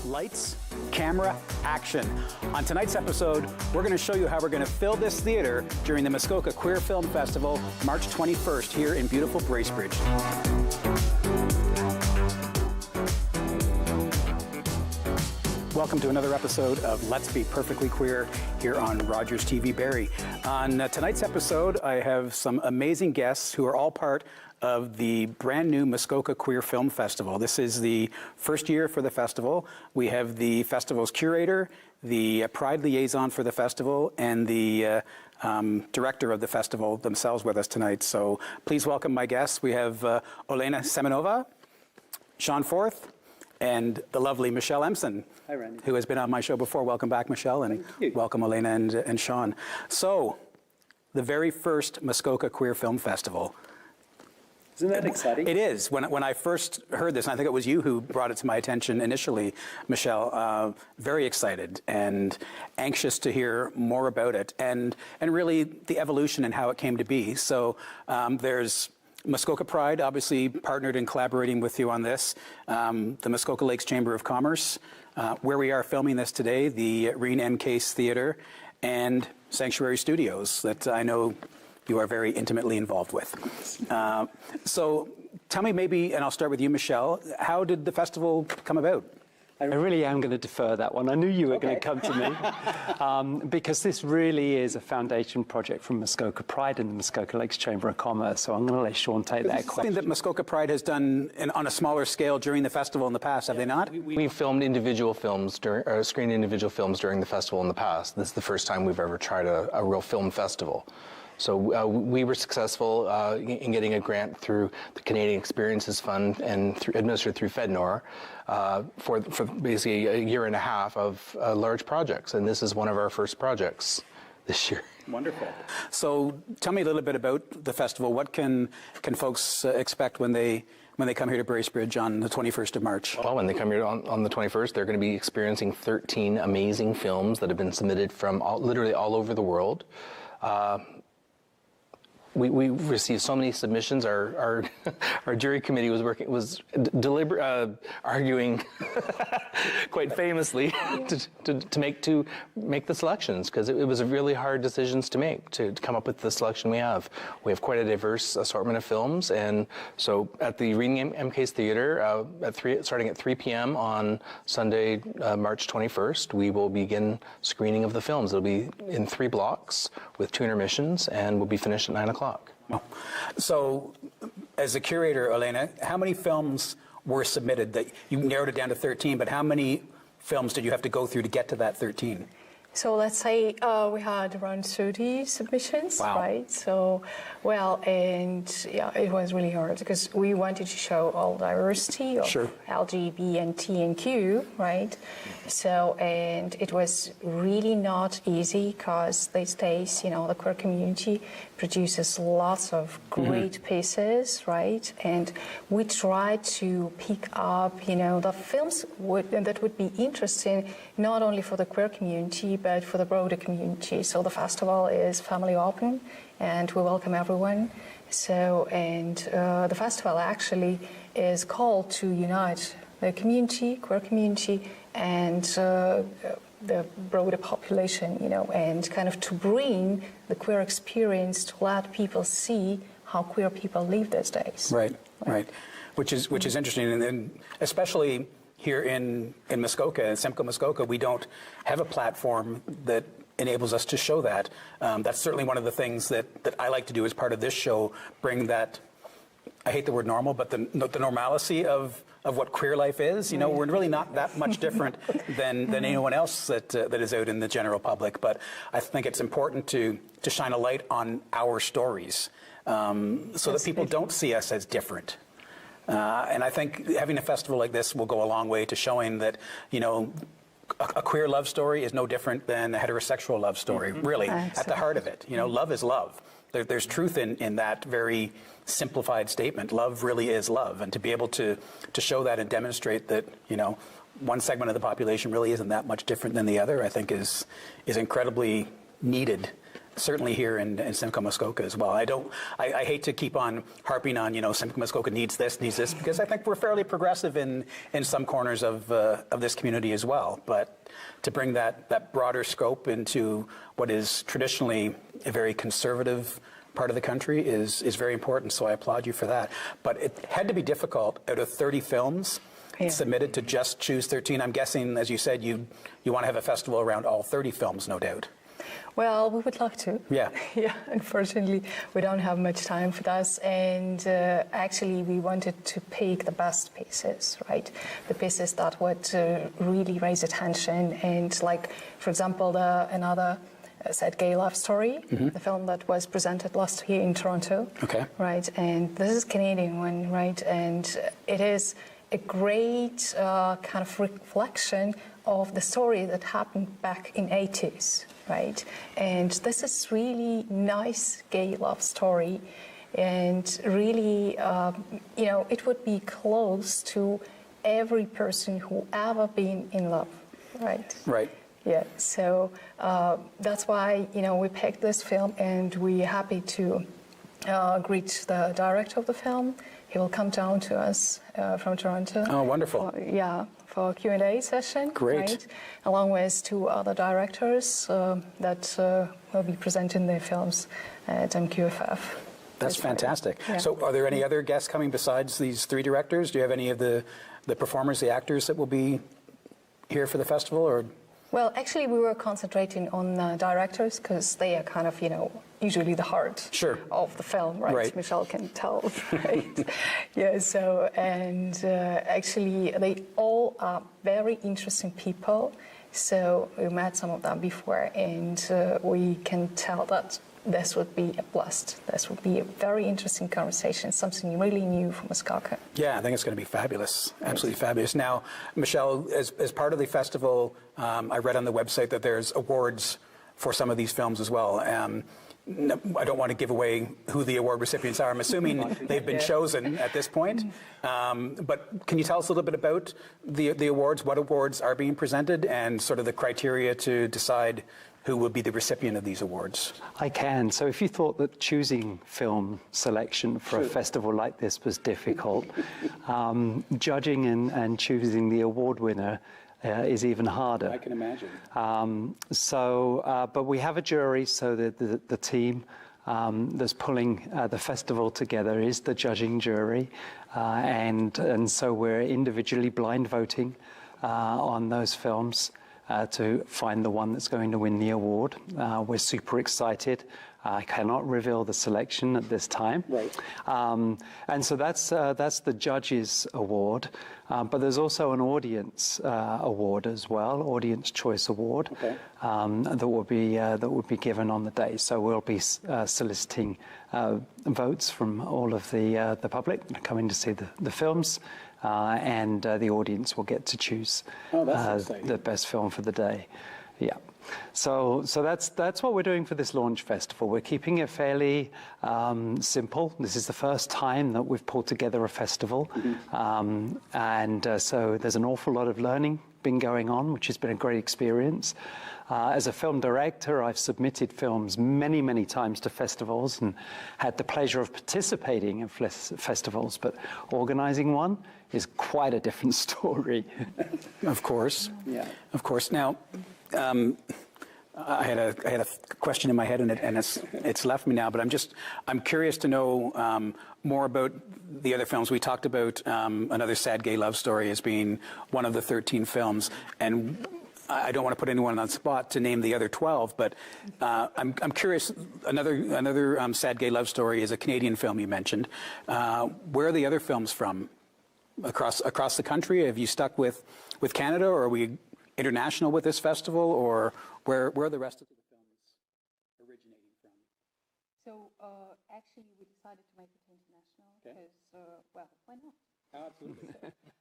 Lights, camera, action. On tonight's episode, we're going to show you how we're going to fill this theater during the Muskoka Queer Film Festival, March 21st, here in beautiful Bracebridge. Welcome to another episode of Let's Be Perfectly Queer here on Rogers TV Barrie. On tonight's episode, I have some amazing guests who are all part of the brand new Muskoka Queer Film Festival. This is the first year for the festival. We have the festival's curator, the Pride liaison for the festival, and the director of the festival themselves with us tonight. So please welcome my guests. We have Olena Semenova, Sean Forth, and the lovely Michelle Empson. Hi, Randy. Who has been on my show before. Welcome back, Michelle, and welcome Olena and Sean. So, the very first Muskoka Queer Film Festival. Isn't that exciting? It is. When I first heard this, and I think it was you who brought it to my attention initially, Michelle, very excited and anxious to hear more about it and really the evolution and how it came to be. So there's Muskoka Pride, obviously partnered and collaborating with you on this, the Muskoka Lakes Chamber of Commerce, where we are filming this today, the Reen M. Case Theatre, and Sanctuary Studios that I know you are very intimately involved with. So tell me maybe, and I'll start with you, Michelle, how did the festival come about? I really am going to defer that one. I knew you were going to come to me because this really is a foundation project from Muskoka Pride and the Muskoka Lakes Chamber of Commerce. So I'm going to let Sean take that question. Something that Muskoka Pride has done on a smaller scale during the festival in the past, have they not? We filmed individual films, screened individual films during the festival in the past. This is the first time we've ever tried a real film festival. So we were successful in getting a grant through the Canadian Experiences Fund and administered through FedNor for basically a year and a half of large projects. And this is one of our first projects this year. Wonderful. So tell me a little bit about the festival. What can folks expect when they come here to Bracebridge on the 21st of March? Well, when they come here on the 21st, they're going to be experiencing 13 amazing films that have been submitted from literally all over the world. We received so many submissions. Our jury committee was arguing quite famously to make the selections, because it was really hard decisions to make to come up with the selection we have. We have quite a diverse assortment of films, and so at the Reen M. Case Theatre, starting at 3 p.m. on Sunday, March 21st, we will begin screening of the films. It'll be in 3 blocks with 2 intermissions, and we'll be finished at 9 o'clock. So, as a curator, Olena, how many films were submitted? That you narrowed it down to 13, but how many films did you have to go through to get to that 13? So let's say we had around 30 submissions, wow. Right? So, and yeah, it was really hard because we wanted to show all diversity of sure. LGBTQ, right? So, and it was really not easy because these days, the queer community produces lots of great pieces, right? And we tried to pick up, the films that would be interesting not only for the queer community, but for the broader community. So the festival is family open and we welcome everyone. So, and the festival actually is called to unite the community, queer community, and the broader population, and kind of to bring the queer experience to let people see how queer people live these days. Right. Which is interesting, and especially here in Muskoka, in Simcoe, Muskoka, we don't have a platform that enables us to show that. That's certainly one of the things that I like to do as part of this show, bring that, I hate the word normal, but the normalcy of what queer life is. We're really not that much different than anyone else that is out in the general public. But I think it's important to shine a light on our stories so that people don't see us as different. And I think having a festival like this will go a long way to showing that, a queer love story is no different than a heterosexual love story, really, at the heart of it. Love is love. There's truth in that very simplified statement. Love really is love. And to be able to show that and demonstrate that, one segment of the population really isn't that much different than the other, I think is incredibly needed certainly here in Simcoe Muskoka as well. I hate to keep on harping on, Simcoe Muskoka needs this, because I think we're fairly progressive in some corners of this community as well. But to bring that broader scope into what is traditionally a very conservative part of the country is very important, so I applaud you for that. But it had to be difficult out of 30 films submitted to just choose 13. I'm guessing, as you said, you want to have a festival around all 30 films, no doubt. Well, we would like to. Yeah. Yeah, unfortunately, we don't have much time for that. And actually, we wanted to pick the best pieces, right? The pieces that would really raise attention. And like, for example, another Sad Gay Love Story, the film that was presented last year in Toronto. Okay. Right, and this is a Canadian one, right? And it is a great kind of reflection of the story that happened back in 80s, right? And this is really nice gay love story, and really, it would be close to every person who ever been in love, right? Right. Yeah, so that's why, we picked this film, and we're happy to greet the director of the film. He will come down to us from Toronto. Oh, wonderful. For a Q&A session. Great. Right? Along with 2 other directors that will be presenting their films at MQFF. That's fantastic. Yeah. So are there any other guests coming besides these 3 directors? Do you have any of the performers, the actors that will be here for the festival? Or? Well, actually, we were concentrating on directors because they are kind of, usually the heart of the film, right? Michelle can tell, right? Yeah, so, and actually, they all are very interesting people. So we met some of them before, and we can tell that this would be a blast. This would be a very interesting conversation, something really new for Muskoka. Yeah, I think it's going to be fabulous, absolutely fabulous. Now, Michelle, as part of the festival, I read on the website that there's awards for some of these films as well. I don't want to give away who the award recipients are. I'm assuming they've been chosen at this point. But can you tell us a little bit about the awards, what awards are being presented, and sort of the criteria to decide who will be the recipient of these awards? I can. So if you thought that choosing film selection for a festival like this was difficult, judging and choosing the award winner is even harder. I can imagine. But we have a jury, so the team that's pulling the festival together is the judging jury, and so we're individually blind voting on those films to find the one that's going to win the award. We're super excited. I cannot reveal the selection at this time. Right. And so that's the judges' award. But there's also an audience award as well, Audience Choice Award, that will be given on the day. So we'll be soliciting votes from all of the public coming to see the films. And the audience will get to choose the best film for the day. Yeah. So that's what we're doing for this launch festival. We're keeping it fairly simple. This is the first time that we've pulled together a festival. So there's an awful lot of learning been going on, which has been a great experience. As a film director, I've submitted films many, many times to festivals and had the pleasure of participating in festivals, but organizing one is quite a different story. Of course. Yeah. Of course. Now, I had a question in my head, and it's left me now. But I'm curious to know more about the other films. We talked about another Sad Gay Love Story as being one of the 13 films, and I don't want to put anyone on the spot to name the other 12. But I'm curious. Another Sad Gay Love Story is a Canadian film you mentioned. Where are the other films from? Across the country? Have you stuck with Canada, or are we international with this festival, or where are the rest of the films originating from? So actually, we decided to make it international because, why not? Absolutely.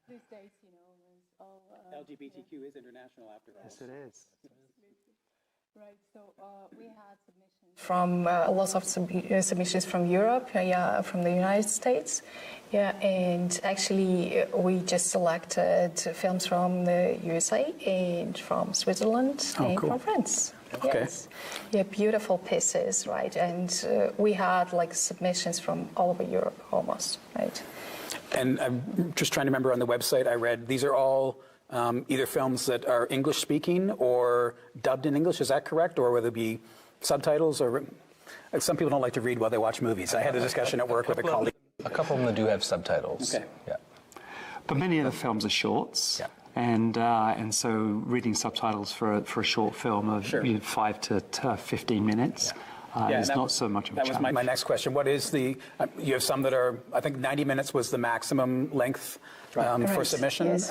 These days, it's all LGBTQ is international after all. Yes, it is. Right. So we had submissions from lots of submissions from Europe, from the United States, and actually we just selected films from the USA and from Switzerland and from France. Okay. Yes. Yeah, beautiful pieces, right? And we had like submissions from all over Europe almost, right? And I'm just trying to remember, on the website I read, these are all either films that are English speaking or dubbed in English, is that correct? Or whether it be subtitles or... Some people don't like to read while they watch movies. I had a discussion at work with a colleague. A couple of them do have subtitles. Okay. Yeah. But many of the films are shorts. Yeah. And so reading subtitles for a short film of Sure. 5 to 15 minutes is not so much of a challenge. That was my next question. What is the... you have some that are, I think 90 minutes was the maximum length for Right, submission. yes.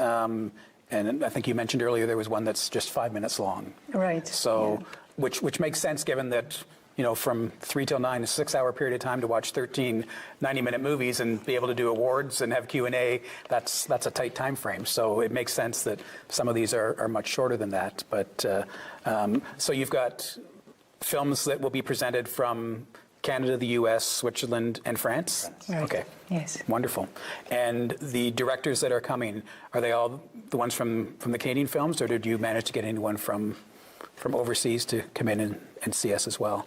And I think you mentioned earlier there was one that's just 5 minutes long. Right. So, which makes sense given that, you know, from 3 till 9, a 6-hour period of time to watch 13 90-minute movies and be able to do awards and have Q&A, that's a tight time frame. So it makes sense that some of these are much shorter than that. But so you've got films that will be presented from Canada, the U.S., Switzerland, and France? Right. Okay. Yes. Wonderful. And the directors that are coming, are they all the ones from the Canadian films, or did you manage to get anyone from overseas to come in and see us as well?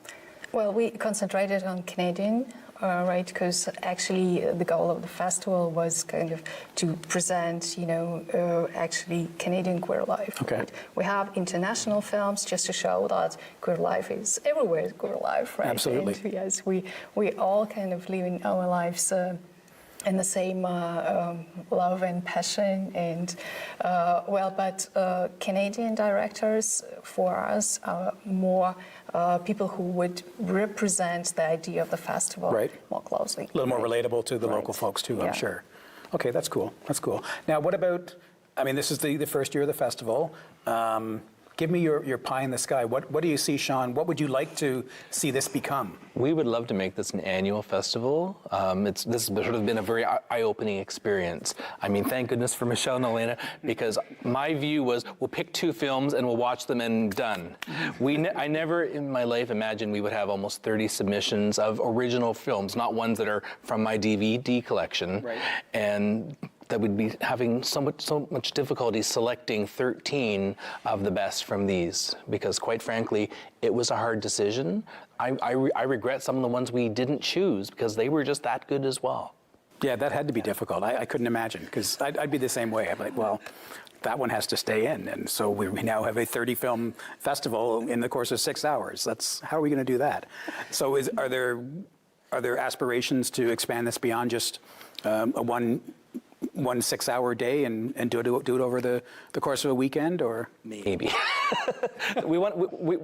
Well, we concentrated on Canadian, right? Because actually the goal of the festival was kind of to present, you know, actually Canadian queer life. Okay. Right? We have international films just to show that queer life is everywhere. Queer life, right? Absolutely. And yes, we all kind of live in our lives. And the same love and passion, and but Canadian directors for us are more people who would represent the idea of the festival more closely. A little more relatable to the local folks too, I'm sure. Okay, that's cool. That's cool. Now, what about? I mean, this is the first year of the festival. Give me your pie in the sky. What do you see, Sean? What would you like to see this become? We would love to make this an annual festival. This has sort of been a very eye-opening experience. I mean, thank goodness for Michelle and Elena, because my view was we'll pick 2 films and we'll watch them and done. I never in my life imagined we would have almost 30 submissions of original films, not ones that are from my DVD collection. Right. And that we'd be having so much difficulty selecting 13 of the best from these, because quite frankly, it was a hard decision. I regret some of the ones we didn't choose because they were just that good as well. Yeah, that had to be difficult. I couldn't imagine, because I'd be the same way. I'd be like, well, that one has to stay in. And so we now have a 30-film festival in the course of 6 hours. How are we going to do that? So are there aspirations to expand this beyond just a one 6-hour day and do it over the course of a weekend, or maybe? we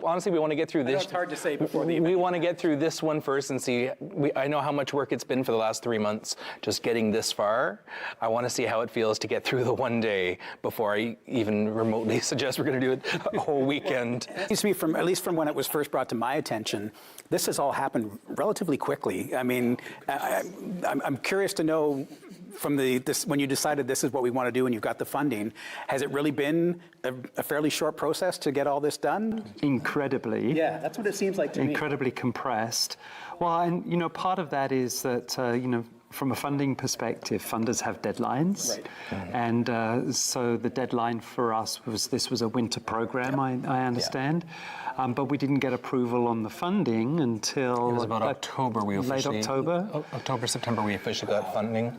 honestly want to get through this. It's hard to say before the event. We want to get through this one first and see. I know how much work it's been for the last 3 months just getting this far. I want to see how it feels to get through the one day before I even remotely suggest we're going to do it a whole weekend. It seems to me, at least from when it was first brought to my attention, this has all happened relatively quickly. I mean, I'm curious to know, from when you decided this is what we want to do and you've got the funding, has it really been a fairly short process to get all this done? Incredibly. Yeah, that's what it seems like to me. Incredibly compressed. Well, and you know, part of that is that you know, from a funding perspective, funders have deadlines, right. And so the deadline for us was a winter program. I understand. But we didn't get approval on the funding until... It was about October we officially... Late October? October, September we officially got funding.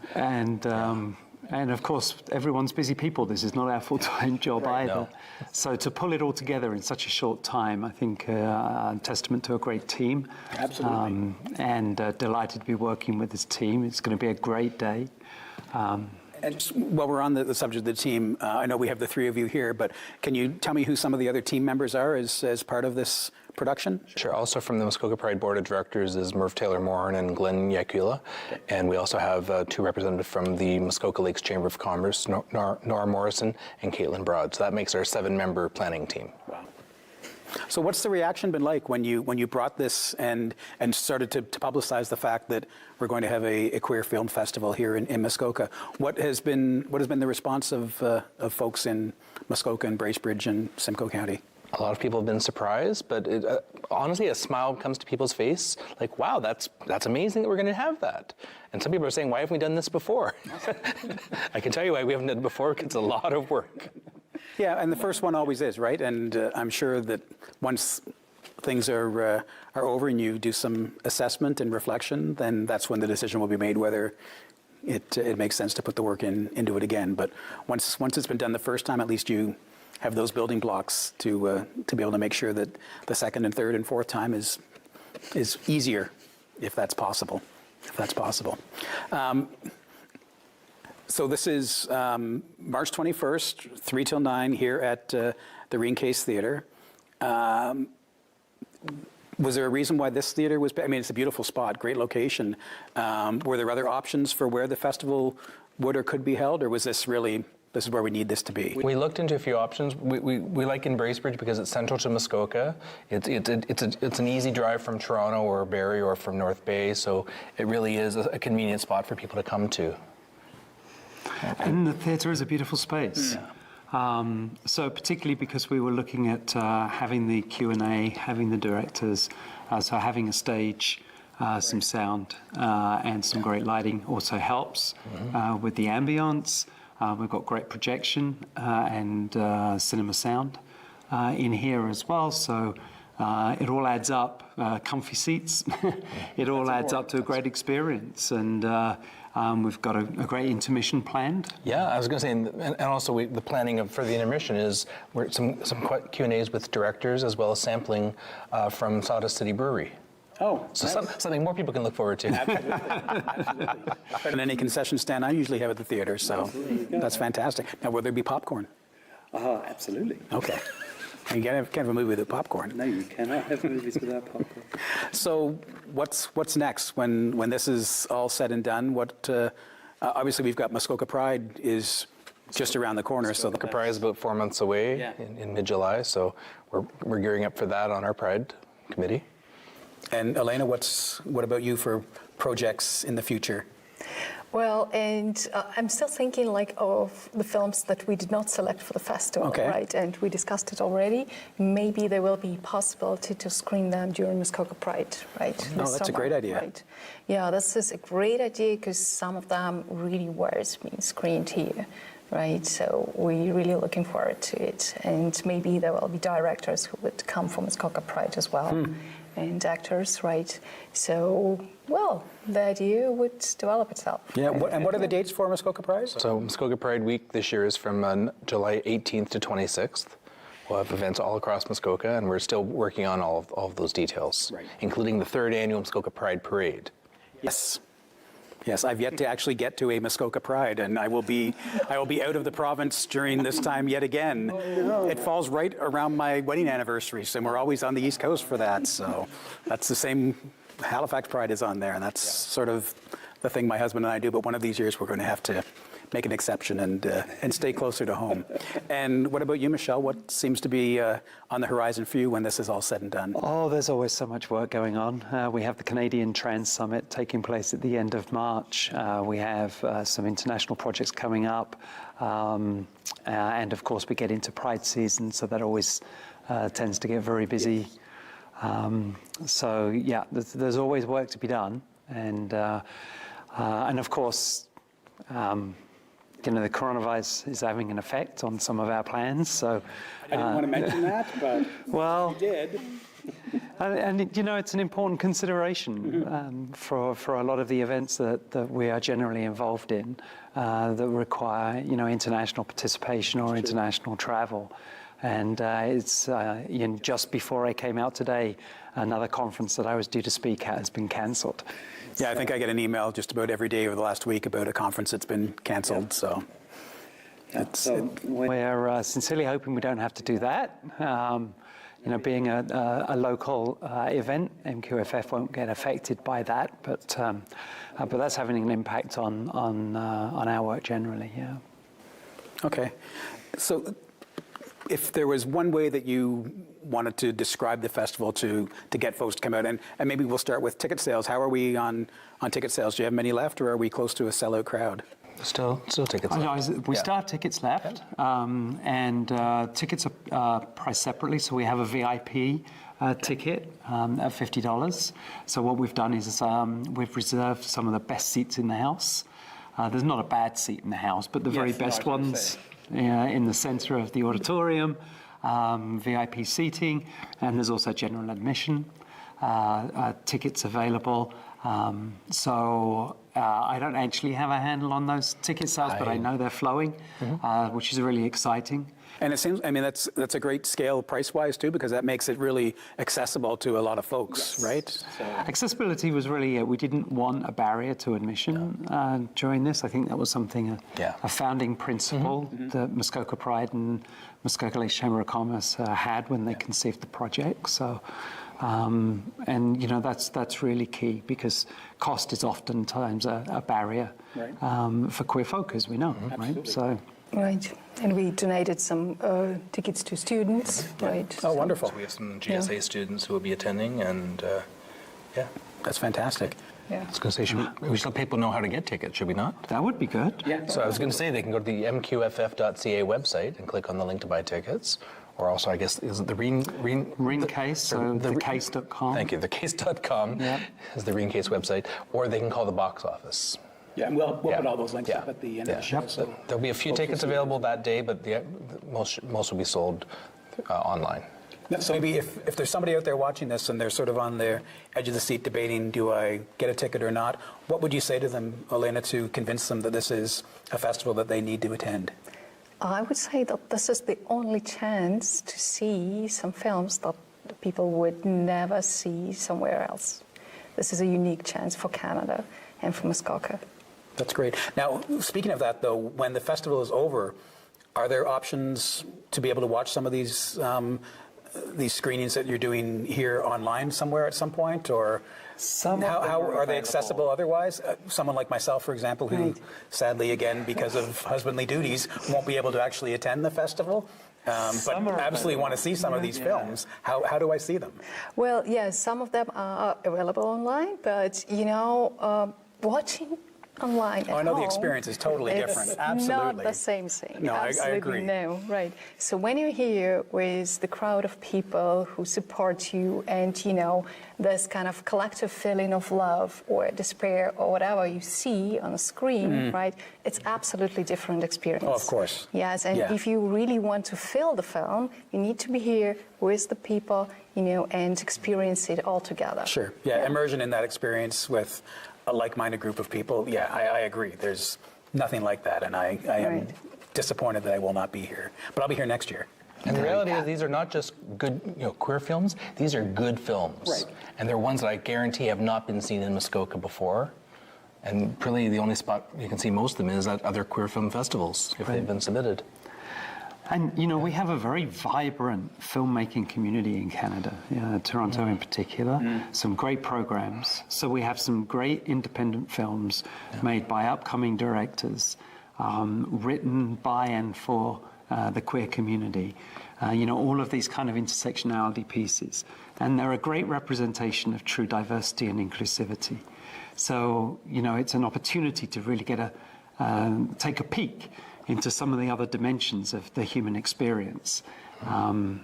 And of course, everyone's busy people. This is not our full-time job either. No. So to pull it all together in such a short time, I think a testament to a great team. Absolutely. And delighted to be working with this team. It's going to be a great day. And just while we're on the subject of the team, I know we have the 3 of you here, but can you tell me who some of the other team members are as part of this production? Sure. Also from the Muskoka Pride Board of Directors is Murph Taylor-Moran and Glenn Yakula. And we also have 2 representatives from the Muskoka Lakes Chamber of Commerce, Nora Morrison and Caitlin Broad. So that makes our 7-member planning team. Wow. So what's the reaction been like when you brought this and started to publicize the fact that we're going to have a queer film festival here in Muskoka? What has been the response of folks in Muskoka and Bracebridge and Simcoe County? A lot of people have been surprised, but honestly, a smile comes to people's face. Like, wow, that's amazing that we're going to have that. And some people are saying, why haven't we done this before? I can tell you why we haven't done it before, because it's a lot of work. Yeah, and the first one always is, right? And I'm sure that once things are over and you do some assessment and reflection, then that's when the decision will be made whether it makes sense to put the work into it again. But once it's been done the first time, at least you have those building blocks to be able to make sure that the second and third and fourth time is easier, if that's possible. So this is March 21st, 3 till 9 here at the Reen Case Theatre. Was there a reason why this theatre was? I mean, it's a beautiful spot, great location. Were there other options for where the festival would or could be held, or was this really, this is where we need this to be? We looked into a few options. We like in Bracebridge because it's central to Muskoka. It's an easy drive from Toronto or Barrie or from North Bay, so it really is a convenient spot for people to come to. And the theatre is a beautiful space. So particularly because we were looking at having the Q&A, having the directors, so having a stage, some sound, and some great lighting also helps with the ambience. We've got great projection and cinema sound in here as well. So it all adds up, comfy seats. It all adds up to a great experience. And we've got a great intermission planned. Yeah, I was going to say, and also the planning for the intermission is some Q&As with directors as well as sampling from Sawdust City Brewery. Oh, so something more people can look forward to. Absolutely. Better than any concession stand I usually have at the theater, so that's fantastic. Now, will there be popcorn? Absolutely. Okay. You can't have a movie without popcorn. No, you cannot have movies without popcorn. So what's next when this is all said and done? Obviously we've got Muskoka Pride is just around the corner. So Muskoka Pride is about 4 months away in mid-July, so we're gearing up for that on our Pride committee. And Elena, what about you for projects in the future? Well, and I'm still thinking of the films that we did not select for the festival, right? And we discussed it already. Maybe there will be possibility to screen them during Muskoka Pride, right? No, that's a great idea. Right. Yeah, this is a great idea because some of them really were being screened here, right? So we're really looking forward to it. And maybe there will be directors who would come from Muskoka Pride as well. And actors, right? So, well, the idea would develop itself. Yeah, and what are the dates for Muskoka Pride? So Muskoka Pride Week this year is from July 18th to 26th. We'll have events all across Muskoka, and we're still working on all of those details, including the 3rd annual Muskoka Pride Parade. Yes, I've yet to actually get to a Muskoka Pride, and I will be out of the province during this time yet again. It falls right around my wedding anniversary, so we're always on the East Coast for that. So that's the same. Halifax Pride is on there, and that's sort of the thing my husband and I do. But one of these years, we're going to have to make an exception and stay closer to home. And what about you, Michelle? What seems to be on the horizon for you when this is all said and done? Oh, there's always so much work going on. We have the Canadian Trans Summit taking place at the end of March. We have some international projects coming up. And of course, we get into Pride season, so that always tends to get very busy. So yeah, there's always work to be done. And of course, the coronavirus is having an effect on some of our plans. So I didn't want to mention that, but well, you did. And it's an important consideration for a lot of the events that we are generally involved in that require international participation or international travel. And it's just before I came out today, another conference that I was due to speak at has been cancelled. Yeah, I think I get an email just about every day over the last week about a conference that's been cancelled. So we're sincerely hoping we don't have to do that. Being a local event, MQFF won't get affected by that, but that's having an impact on our work generally. Yeah. Okay, so if there was one way that you wanted to describe the festival to get folks to come out, and maybe we'll start with ticket sales. How are we on ticket sales? Do you have many left, or are we close to a sellout crowd? Still tickets left. We still have tickets left, and tickets are priced separately. So we have a VIP ticket at $50. So what we've done is we've reserved some of the best seats in the house. There's not a bad seat in the house, but the very best ones in the center of the auditorium. VIP seating, and there's also general admission. Tickets available. I don't actually have a handle on those ticket sales, but I know they're flowing, which is really exciting. And it seems, I mean, that's a great scale price-wise too, because that makes it really accessible to a lot of folks, right? So, Accessibility was really, we didn't want a barrier to admission during this. I think that was something, a founding principle that Muskoka Pride and Muskoka Lakes Chamber of Commerce had when they conceived the project. So, and you know, that's really key, because cost is oftentimes a barrier for queer folk, as we know, right? So. Right, and we donated some tickets to students, right? Oh, wonderful. So we have some GSA students who will be attending, and That's fantastic. Yeah. I was going to say, we should let people know how to get tickets, should we not? That would be good. yeah. So I was going to say they can go to the mqff.ca website and click on the link to buy tickets. Or also, I guess, is it the Ring Case, so thecase.com. Thank you. Thecase.com is the Ring Case website. Or they can call the box office. Yeah, and we'll put all those links up at the end of the show. So There'll be a few tickets available that day, but most will be sold online. So maybe if there's somebody out there watching this and they're sort of on their edge of the seat debating, do I get a ticket or not? What would you say to them, Elena, to convince them that this is a festival that they need to attend? I would say that this is the only chance to see some films that people would never see somewhere else. This is a unique chance for Canada and for Muskoka. That's great. Now, speaking of that, though, when the festival is over, are there options to be able to watch some of these screenings that you're doing here online somewhere at some point, or how are they accessible otherwise? Someone like myself, for example, who sadly, again, because of husbandly duties, won't be able to actually attend the festival, but absolutely want to see some of these films. How do I see them? Well, yes, some of them are available online, but, you know, watching online at I know the home, experience is totally different. Absolutely. Not the same thing. No, I Absolutely agree. no, right. So when you're here with the crowd of people who support you, and, you know, this kind of collective feeling of love or despair or whatever you see on the screen, right, it's absolutely different experience. Oh, of course. Yes, and if you really want to feel the film, you need to be here with the people, you know, and experience it all together. Sure. Yeah, immersion in that experience with a like-minded group of people. Yeah, I agree. There's nothing like that, and I am disappointed that I will not be here. But I'll be here next year. And the reality is, these are not just good, queer films. These are good films, Right. And they're ones that I guarantee have not been seen in Muskoka before. And really, the only spot you can see most of them is at other queer film festivals if they've been submitted. And, you know, we have a very vibrant filmmaking community in Canada, Toronto in particular, some great programs. So we have some great independent films made by upcoming directors, written by and for the queer community. You know, all of these kind of intersectionality pieces. And they're a great representation of true diversity and inclusivity. So, you know, it's an opportunity to really get take a peek into some of the other dimensions of the human experience, and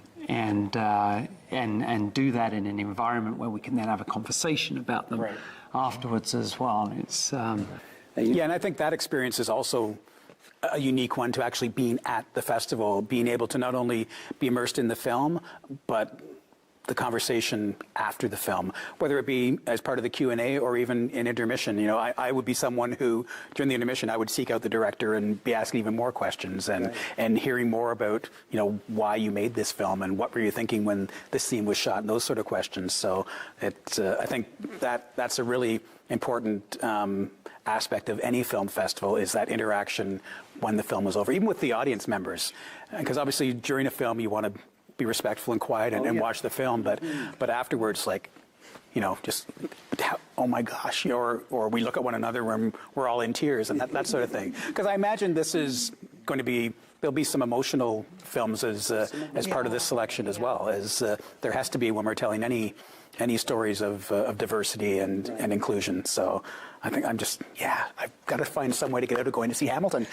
do that in an environment where we can then have a conversation about them afterwards as well. It's and I think that experience is also a unique one, to actually being at the festival, being able to not only be immersed in the film, but the conversation after the film, whether it be as part of the Q&A or even in intermission. You know, I would be someone who, during the intermission, I would seek out the director and be asking even more questions and hearing more about, you know, why you made this film and what were you thinking when this scene was shot, and those sort of questions. So I think that's a really important aspect of any film festival, is that interaction when the film is over, even with the audience members. Because obviously during a film you want to be respectful and quiet and watch the film, but afterwards, like, you know, just, oh my gosh, or we look at one another when we're all in tears and that sort of thing. Because I imagine this is going to be, there'll be some emotional films as part of this selection as well, as there has to be when we're telling any stories of diversity and inclusion. So I think I've got to find some way to get out of going to see Hamilton.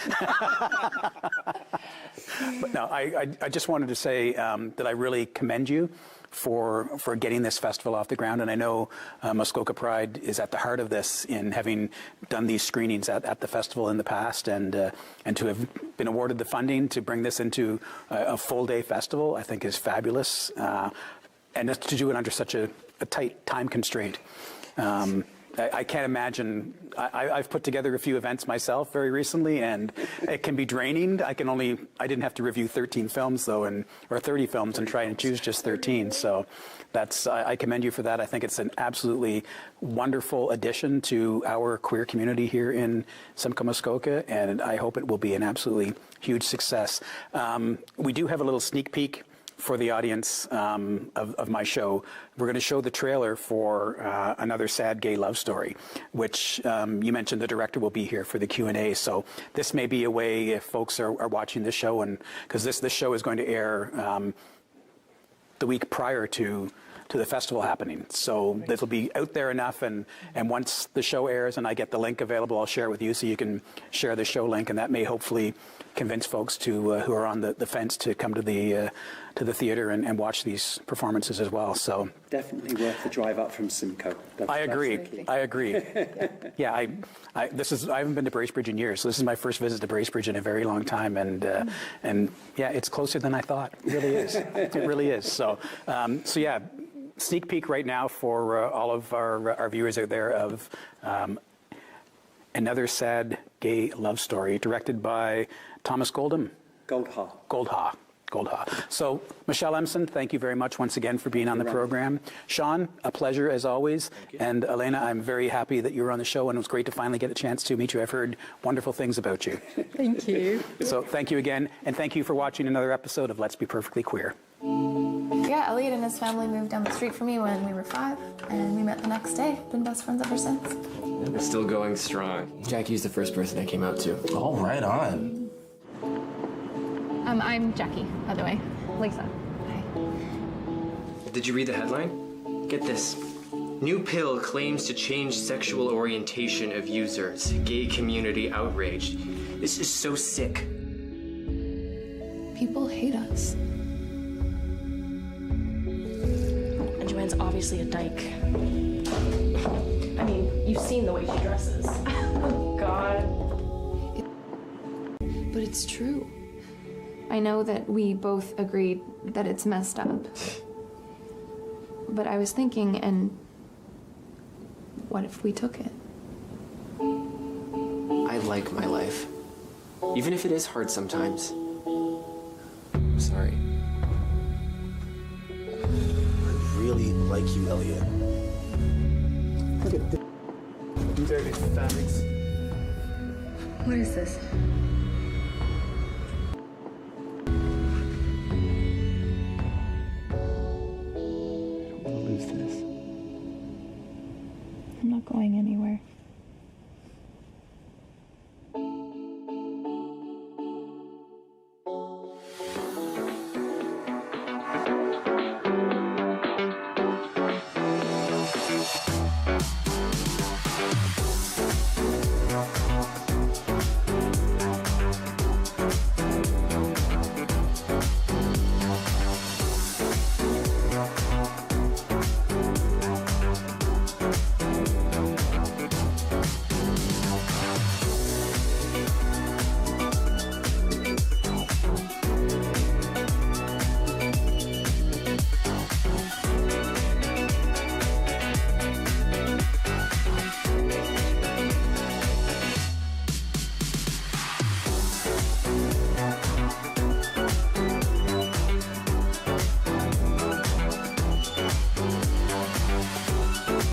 No, I just wanted to say that I really commend you for getting this festival off the ground. And I know Muskoka Pride is at the heart of this in having done these screenings at the festival in the past, and to have been awarded the funding to bring this into a full-day festival, I think is fabulous. And to do it under such a tight time constraint. I can't imagine. I've put together a few events myself very recently, and it can be draining. I didn't have to review 13 films though, or 30 films, and try and choose just 13. So I commend you for that. I think it's an absolutely wonderful addition to our queer community here in Simcoe Muskoka, and I hope it will be an absolutely huge success. We do have a little sneak peek for the audience of my show. We're going to show the trailer for Another Sad Gay Love Story, which you mentioned the director will be here for the Q&A. So this may be a way, if folks are watching this show, and because this show is going to air the week prior to the festival happening. So it'll be out there enough, and once the show airs and I get the link available, I'll share it with you so you can share the show link, and that may hopefully convince folks to who are on the fence to come to the theater and watch these performances as well. So definitely worth the drive up from Simcoe. I agree. Yeah, I haven't been to Bracebridge in years, so this is my first visit to Bracebridge in a very long time, and yeah, it's closer than I thought. It really is. It really is. So yeah, sneak peek right now for all of our viewers out there of Another Sad Gay Love Story, directed by Thomas Goldha. So, Michelle Emson, thank you very much once again for being on the program. Sean, a pleasure as always. And Elena, I'm very happy that you were on the show, and it was great to finally get a chance to meet you. I've heard wonderful things about you. Thank you. So thank you again, and thank you for watching another episode of Let's Be Perfectly Queer. Yeah, Elliot and his family moved down the street from me when we were 5, and we met the next day. Been best friends ever since. We're still going strong. Jackie's the first person I came out to. Oh, right on. I'm Jackie, by the way. Lisa. Hi. Did you read the headline? Get this. New pill claims to change sexual orientation of users. Gay community outraged. This is so sick. People hate us. And Joanne's obviously a dyke. I mean, you've seen the way she dresses. Oh, God. But it's true. I know that we both agreed that it's messed up. But I was thinking, and what if we took it? I like my life. Even if it is hard sometimes. I'm sorry. I really like you, Elliot. Look at this. Dirty fags. What is this? I'm not going anywhere.